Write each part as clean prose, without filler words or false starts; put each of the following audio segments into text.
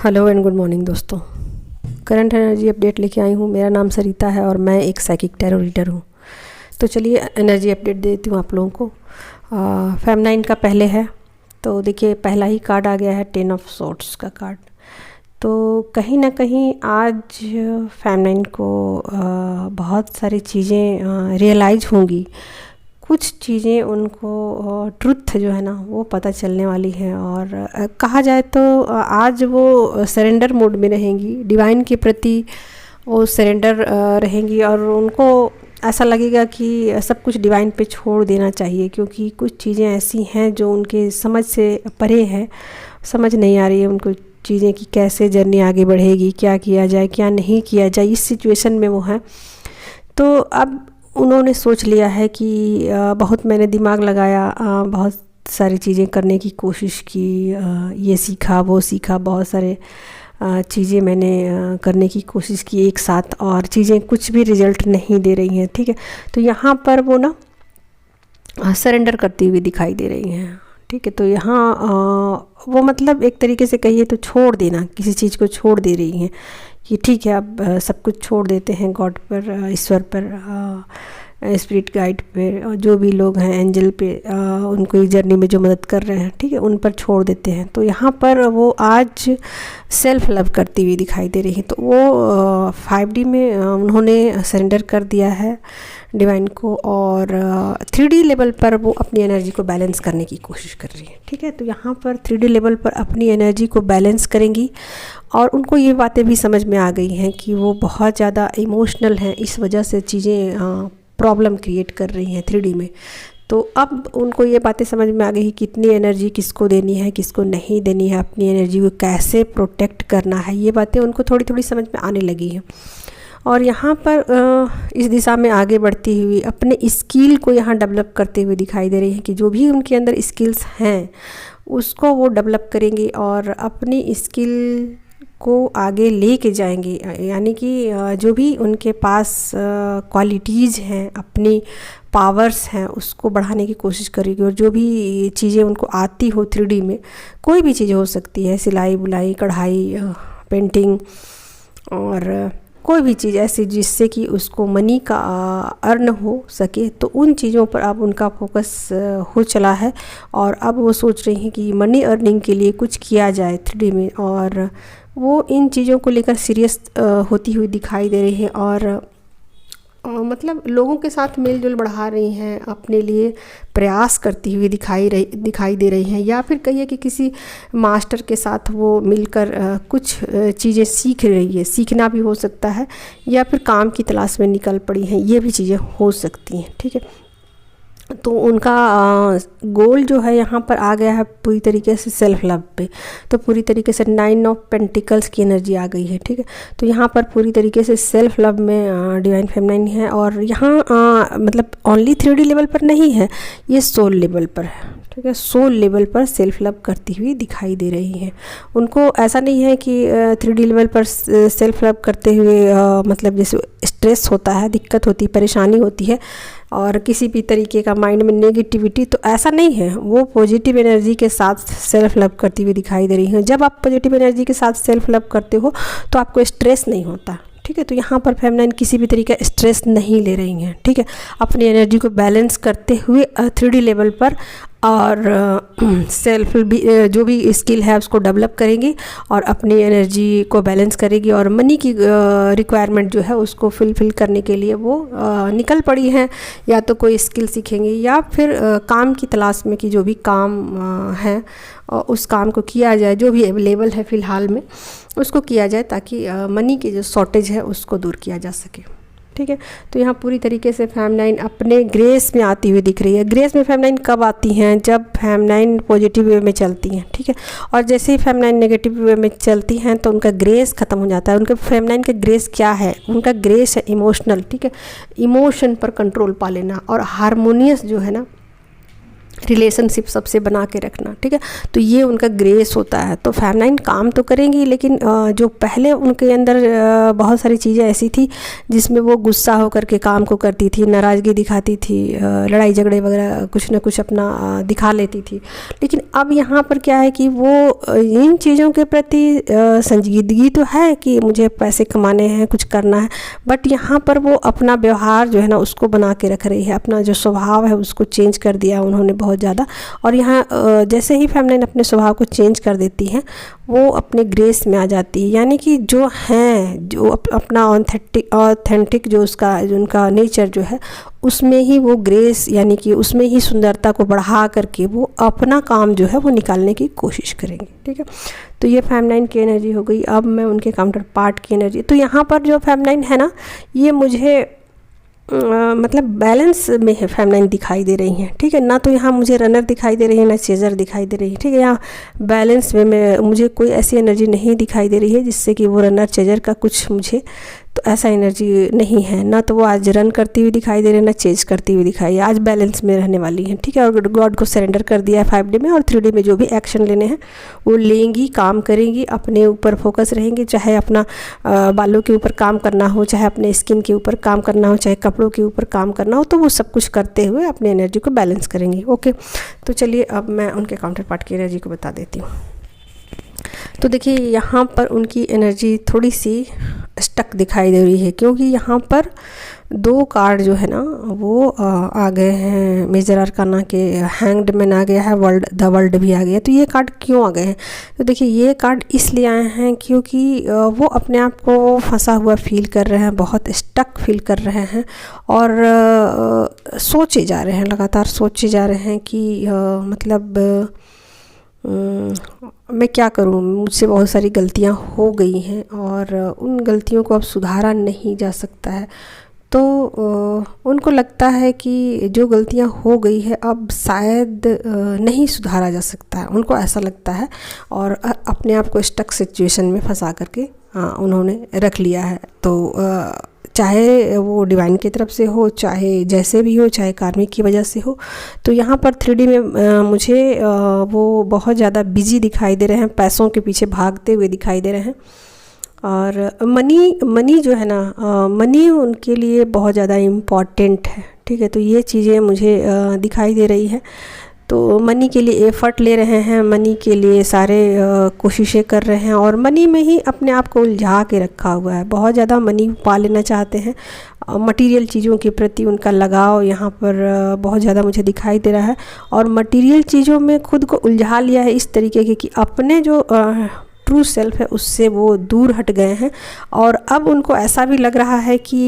Hello and good morning दोस्तों। Current energy update लेके आई हूँ। मेरा नाम सरिता है और मैं एक साइकिक टैरो रीडर हूँ। तो चलिए एनर्जी अपडेट देती हूँ आप लोगों को। फेम 9 का पहले है तो देखिए पहला ही कार्ड आ गया है 10 ऑफ सोर्ड्स का कार्ड। तो कहीं ना कहीं आज फेम 9 को बहुत सारी चीज़ें रियलाइज़ होंगी। कुछ चीज़ें उनको ट्रुथ जो है ना वो पता चलने वाली है और कहा जाए तो आज वो सरेंडर मोड में रहेंगी, डिवाइन के प्रति वो सरेंडर रहेंगी और उनको ऐसा लगेगा कि सब कुछ डिवाइन पे छोड़ देना चाहिए, क्योंकि कुछ चीज़ें ऐसी हैं जो उनके समझ से परे है। समझ नहीं आ रही है उनको चीज़ें कि कैसे जर्नी आगे बढ़ेगी, क्या किया जाए क्या नहीं किया जाए, इस सिचुएशन में वो है। तो अब उन्होंने सोच लिया है कि बहुत मैंने दिमाग लगाया, बहुत सारी चीज़ें करने की कोशिश की, ये सीखा वो सीखा, बहुत सारे चीज़ें मैंने करने की कोशिश की एक साथ और चीज़ें कुछ भी रिजल्ट नहीं दे रही हैं। ठीक है, तो यहाँ पर वो ना सरेंडर करती हुई दिखाई दे रही हैं। ठीक है, तो यहाँ वो मतलब एक तरीके से कहिए तो छोड़ देना, किसी चीज़ को छोड़ दे रही हैं कि ठीक है अब सब कुछ छोड़ देते हैं गॉड पर, ईश्वर पर, स्पिरिट गाइड पे, और जो भी लोग हैं एंजल पे, उनको इस जर्नी में जो मदद कर रहे हैं ठीक है उन पर छोड़ देते हैं। तो यहाँ पर वो आज सेल्फ लव करती हुई दिखाई दे रही है। तो वो 5D में उन्होंने सरेंडर कर दिया है डिवाइन को और 3D लेवल पर वो अपनी एनर्जी को बैलेंस करने की कोशिश कर रही है। ठीक है, तो यहाँ पर 3D लेवल पर अपनी एनर्जी को बैलेंस करेंगी और उनको ये बातें भी समझ में आ गई हैं कि वो बहुत ज़्यादा इमोशनल हैं, इस वजह से चीज़ें प्रॉब्लम क्रिएट कर रही हैं 3D में। तो अब उनको ये बातें समझ में आ गई कि कितनी एनर्जी किसको देनी है, किसको नहीं देनी है, अपनी एनर्जी को कैसे प्रोटेक्ट करना है, ये बातें उनको थोड़ी थोड़ी समझ में आने लगी हैं। और यहाँ पर इस दिशा में आगे बढ़ती हुई अपने स्किल को यहाँ डेवलप करते हुए दिखाई दे रही है कि जो भी उनके अंदर स्किल्स हैं उसको वो डेवलप करेंगे और अपनी स्किल को आगे लेके जाएंगे। यानी कि जो भी उनके पास क्वालिटीज़ हैं, अपनी पावर्स हैं, उसको बढ़ाने की कोशिश करेगी। और जो भी चीज़ें उनको आती हो 3D में, कोई भी चीज़ हो सकती है, सिलाई बुनाई कढ़ाई पेंटिंग और कोई भी चीज़ ऐसी जिससे कि उसको मनी का अर्न हो सके, तो उन चीज़ों पर अब उनका फोकस हो चला है। और अब वो सोच रही हैं कि मनी अर्निंग के लिए कुछ किया जाए 3D में, और वो इन चीज़ों को लेकर सीरियस होती हुई दिखाई दे रही है और मतलब लोगों के साथ मेलजोल बढ़ा रही हैं, अपने लिए प्रयास करती हुई दिखाई दे रही हैं। या फिर कहिए कि किसी मास्टर के साथ वो मिलकर कुछ चीज़ें सीख रही है, सीखना भी हो सकता है, या फिर काम की तलाश में निकल पड़ी हैं, ये भी चीज़ें हो सकती हैं। ठीक है, तो उनका गोल जो है यहाँ पर आ गया है पूरी तरीके से सेल्फ लव पे। तो पूरी तरीके से 9 ऑफ पेंटिकल्स की एनर्जी आ गई है। ठीक है, तो यहाँ पर पूरी तरीके से सेल्फ लव में डिवाइन फेम 9 है और यहाँ मतलब ओनली 3D लेवल पर नहीं है, ये सोल लेवल पर है। ठीक है, सोल लेवल पर सेल्फ लव करती हुई दिखाई दे रही हैं। उनको ऐसा नहीं है कि 3D लेवल पर सेल्फ लव करते हुए मतलब जैसे स्ट्रेस होता है, दिक्कत होती है, परेशानी होती है और किसी भी तरीके का माइंड में नेगेटिविटी, तो ऐसा नहीं है। वो पॉजिटिव एनर्जी के साथ सेल्फ लव करती हुई दिखाई दे रही हैं। जब आप पॉजिटिव एनर्जी के साथ सेल्फ लव करते हो तो आपको स्ट्रेस नहीं होता। ठीक है, तो यहाँ पर फेम 9 किसी भी तरीके का स्ट्रेस नहीं ले रही हैं। ठीक है, अपनी एनर्जी को बैलेंस करते हुए 3D लेवल पर और सेल्फ भी जो भी स्किल है उसको डेवलप करेंगी और अपनी एनर्जी को बैलेंस करेगी और मनी की रिक्वायरमेंट जो है उसको फुलफिल करने के लिए वो निकल पड़ी हैं। या तो कोई स्किल सीखेंगी या फिर काम की तलाश में कि जो भी काम है उस काम को किया जाए, जो भी अवेलेबल है फ़िलहाल में उसको किया जाए, ताकि मनी की जो शॉर्टेज है उसको दूर किया जा सके। ठीक है, तो यहाँ पूरी तरीके से फेम 9 अपने ग्रेस में आती हुई दिख रही है। ग्रेस में फेम 9 कब आती हैं? जब फेम 9 पॉजिटिव वे में चलती हैं। ठीक है, और जैसे ही फेम 9 नेगेटिव वे में चलती हैं तो उनका ग्रेस ख़त्म हो जाता है। उनका फेम 9 का ग्रेस क्या है? उनका ग्रेस है इमोशनल। ठीक है, इमोशन पर कंट्रोल पा लेना और हारमोनियस जो है ना रिलेशनशिप सबसे बना के रखना, ठीक है। तो ये उनका ग्रेस होता है। तो फेमनाइन काम तो करेंगी, लेकिन जो पहले उनके अंदर बहुत सारी चीज़ें ऐसी थी जिसमें वो गुस्सा होकर के काम को करती थी, नाराज़गी दिखाती थी, लड़ाई झगड़े वगैरह कुछ ना कुछ अपना दिखा लेती थी। लेकिन अब यहाँ पर क्या है कि वो इन चीज़ों के प्रति संजीदगी तो है कि मुझे पैसे कमाने हैं, कुछ करना है, बट यहाँ पर वो अपना व्यवहार जो है ना उसको बना के रख रही है। अपना जो स्वभाव है उसको चेंज कर दिया उन्होंने बहुत ज़्यादा। और यहाँ जैसे ही फेमनाइन अपने स्वभाव को चेंज कर देती हैं, वो अपने ग्रेस में आ जाती है। यानी कि जो हैं, जो अपना ऑथेंटिक जो उनका नेचर जो है उसमें ही वो ग्रेस, यानी कि उसमें ही सुंदरता को बढ़ा करके वो अपना काम जो है वो निकालने की कोशिश करेंगे, ठीक है। तो ये फेमनाइन की एनर्जी हो गई। अब मैं उनके काउंटर पार्ट की एनर्जी, तो यहाँ पर जो फेमनाइन है ना, ये मुझे मतलब बैलेंस में है फेमनाइन दिखाई दे रही हैं, ठीक है। ना तो यहाँ मुझे रनर दिखाई दे रही है, ना चेजर दिखाई दे रही है, ठीक है। यहाँ बैलेंस में मुझे कोई ऐसी एनर्जी नहीं दिखाई दे रही है जिससे कि वो रनर चेजर का कुछ मुझे तो ऐसा एनर्जी नहीं है। ना तो वो आज रन करती हुई दिखाई दे रही है, ना चेज करती हुई दिखाई है। आज बैलेंस में रहने वाली हैं, ठीक है। और गॉड को सरेंडर कर दिया है 5D में, और 3D में जो भी एक्शन लेने हैं वो लेंगी, काम करेंगी, अपने ऊपर फोकस रहेंगी। चाहे अपना बालों के ऊपर काम करना हो, चाहे अपने स्किन के ऊपर काम करना हो, चाहे कपड़ों के ऊपर काम करना हो, तो वो सब कुछ करते हुए अपनी एनर्जी को बैलेंस करेंगी। ओके, तो चलिए अब मैं उनके काउंटर पार्ट की एनर्जी को बता देती हूँ। तो देखिए यहाँ पर उनकी एनर्जी थोड़ी सी स्टक दिखाई दे रही है, क्योंकि यहाँ पर 2 कार्ड जो है ना वो आ गए हैं मेजर अरकाना के। हैंग्ड मैन आ गया है, द वर्ल्ड भी आ गया। तो ये कार्ड क्यों आ गए हैं? तो देखिए ये कार्ड इसलिए आए हैं क्योंकि वो अपने आप को फंसा हुआ फील कर रहे हैं, बहुत स्टक फील कर रहे हैं, और सोचे जा रहे हैं, लगातार सोचे जा रहे हैं कि मतलब मैं क्या करूँ, मुझसे बहुत सारी गलतियाँ हो गई हैं और उन गलतियों को अब सुधारा नहीं जा सकता है। तो उनको लगता है कि जो गलतियाँ हो गई है अब शायद नहीं सुधारा जा सकता है, उनको ऐसा लगता है। और अपने आप को स्टक सिचुएशन में फंसा करके उन्होंने रख लिया है। तो चाहे वो डिवाइन की तरफ से हो, चाहे जैसे भी हो, चाहे कार्मिक की वजह से हो। तो यहाँ पर 3D में मुझे वो बहुत ज़्यादा बिजी दिखाई दे रहे हैं, पैसों के पीछे भागते हुए दिखाई दे रहे हैं। और मनी जो है ना, मनी उनके लिए बहुत ज़्यादा इम्पॉर्टेंट है, ठीक है। तो ये चीज़ें मुझे दिखाई दे रही है। तो मनी के लिए एफ़र्ट ले रहे हैं, मनी के लिए सारे कोशिशें कर रहे हैं, और मनी में ही अपने आप को उलझा के रखा हुआ है। बहुत ज़्यादा मनी पा लेना चाहते हैं। मटेरियल चीज़ों के प्रति उनका लगाव यहाँ पर बहुत ज़्यादा मुझे दिखाई दे रहा है, और मटेरियल चीज़ों में खुद को उलझा लिया है इस तरीके के कि अपने जो ट्रू सेल्फ है उससे वो दूर हट गए हैं। और अब उनको ऐसा भी लग रहा है कि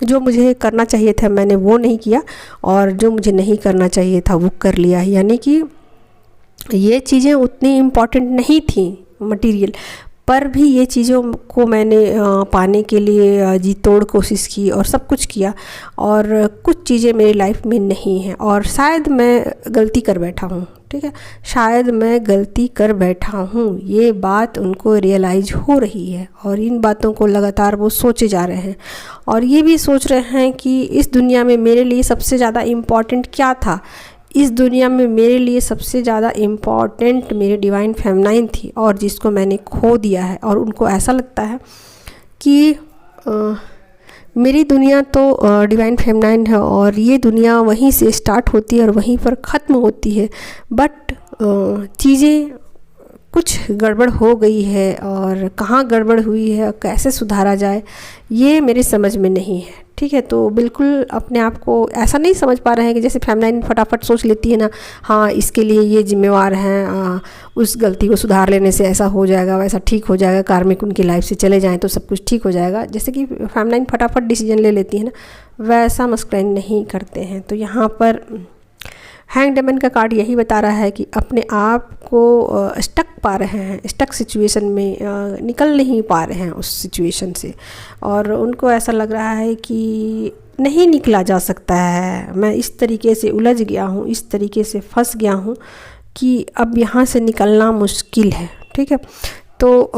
जो मुझे करना चाहिए था मैंने वो नहीं किया, और जो मुझे नहीं करना चाहिए था वो कर लिया। यानी कि ये चीज़ें उतनी इम्पॉर्टेंट नहीं थी मटेरियल, पर भी ये चीज़ों को मैंने पाने के लिए जी तोड़ कोशिश की और सब कुछ किया, और कुछ चीज़ें मेरी लाइफ में नहीं हैं, और शायद मैं गलती कर बैठा हूँ, ठीक है। शायद मैं गलती कर बैठा हूँ, ये बात उनको रियलाइज़ हो रही है, और इन बातों को लगातार वो सोचे जा रहे हैं। और ये भी सोच रहे हैं कि इस दुनिया में मेरे लिए सबसे ज़्यादा इम्पॉर्टेंट क्या था। इस दुनिया में मेरे लिए सबसे ज़्यादा इम्पॉर्टेंट मेरी डिवाइन फेमनाइन थी, और जिसको मैंने खो दिया है। और उनको ऐसा लगता है कि मेरी दुनिया तो डिवाइन फेमनाइन है, और ये दुनिया वहीं से स्टार्ट होती है और वहीं पर ख़त्म होती है। बट चीज़ें कुछ गड़बड़ हो गई है, और कहाँ गड़बड़ हुई है, कैसे सुधारा जाए, ये मेरे समझ में नहीं है, ठीक है। तो बिल्कुल अपने आप को ऐसा नहीं समझ पा रहे हैं कि जैसे फेमनाइन फटाफट सोच लेती है ना, हाँ इसके लिए ये जिम्मेवार हैं, उस गलती को सुधार लेने से ऐसा हो जाएगा, वैसा ठीक हो जाएगा, कार्मिक उनकी लाइफ से चले जाएं तो सब कुछ ठीक हो जाएगा। जैसे कि फेमनाइन फटाफट डिसीजन ले लेती है ना, वैसा मस्कुलाइन नहीं करते हैं। तो यहाँ पर हैंग्ड मैन का कार्ड यही बता रहा है कि अपने आप को स्टक पा रहे हैं, स्टक सिचुएशन में निकल नहीं पा रहे हैं उस सिचुएशन से, और उनको ऐसा लग रहा है कि नहीं निकला जा सकता है, मैं इस तरीके से उलझ गया हूँ, इस तरीके से फंस गया हूँ कि अब यहाँ से निकलना मुश्किल है, ठीक है। तो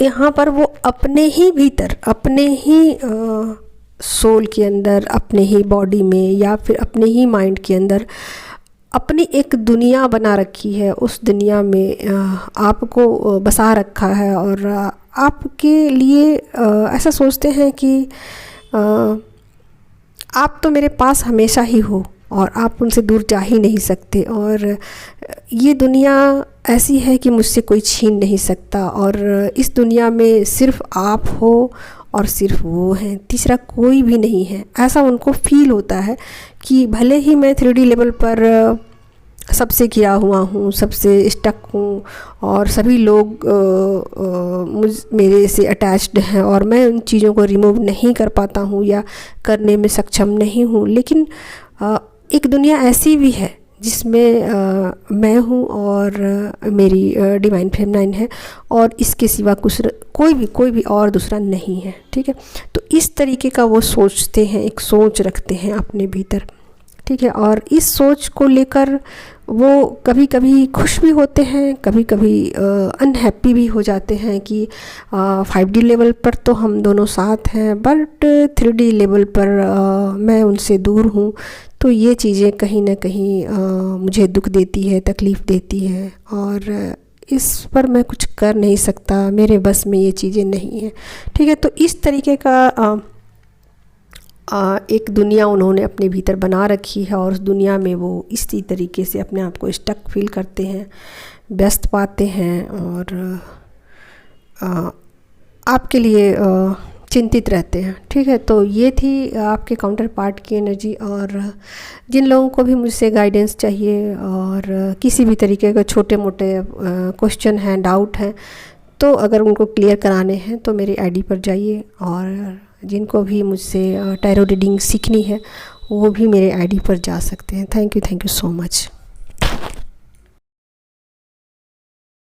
यहाँ पर वो अपने ही भीतर, अपने ही सोल के अंदर, अपने ही बॉडी में या फिर अपने ही माइंड के अंदर अपनी एक दुनिया बना रखी है। उस दुनिया में आपको बसा रखा है और आपके लिए ऐसा सोचते हैं कि आप तो मेरे पास हमेशा ही हो और आप उनसे दूर जा ही नहीं सकते, और ये दुनिया ऐसी है कि मुझसे कोई छीन नहीं सकता, और इस दुनिया में सिर्फ आप हो और सिर्फ वो हैं, तीसरा कोई भी नहीं है। ऐसा उनको फील होता है कि भले ही मैं 3D लेवल पर सबसे किया हुआ हूँ, सबसे स्टक हूँ और सभी लोग मेरे से अटैच्ड हैं और मैं उन चीज़ों को रिमूव नहीं कर पाता हूँ या करने में सक्षम नहीं हूँ, लेकिन एक दुनिया ऐसी भी है जिसमें मैं हूँ और मेरी डिवाइन फेमिनाइन है, और इसके सिवा कुछ कोई भी और दूसरा नहीं है। ठीक है, तो इस तरीके का वो सोचते हैं, एक सोच रखते हैं अपने भीतर। ठीक है, और इस सोच को लेकर वो कभी कभी खुश भी होते हैं, कभी कभी अनहैप्पी भी हो जाते हैं कि 5D लेवल पर तो हम दोनों साथ हैं, बट 3D लेवल पर मैं उनसे दूर हूँ। तो ये चीज़ें कहीं ना कहीं मुझे दुख देती है, तकलीफ़ देती है, और इस पर मैं कुछ कर नहीं सकता, मेरे बस में ये चीज़ें नहीं हैं। ठीक है, तो इस तरीके का एक दुनिया उन्होंने अपने भीतर बना रखी है, और उस दुनिया में वो इसी तरीके से अपने आप को स्टक फील करते हैं, व्यस्त पाते हैं, और आपके लिए चिंतित रहते हैं। ठीक है, तो ये थी आपके काउंटर पार्ट की एनर्जी। और जिन लोगों को भी मुझसे गाइडेंस चाहिए और किसी भी तरीके का छोटे मोटे क्वेश्चन हैं, डाउट हैं, तो अगर उनको क्लियर कराने हैं तो मेरी आईडी पर जाइए, और जिनको भी मुझसे टैरो रीडिंग सीखनी है वो भी मेरे आईडी पर जा सकते हैं। Thank you so much.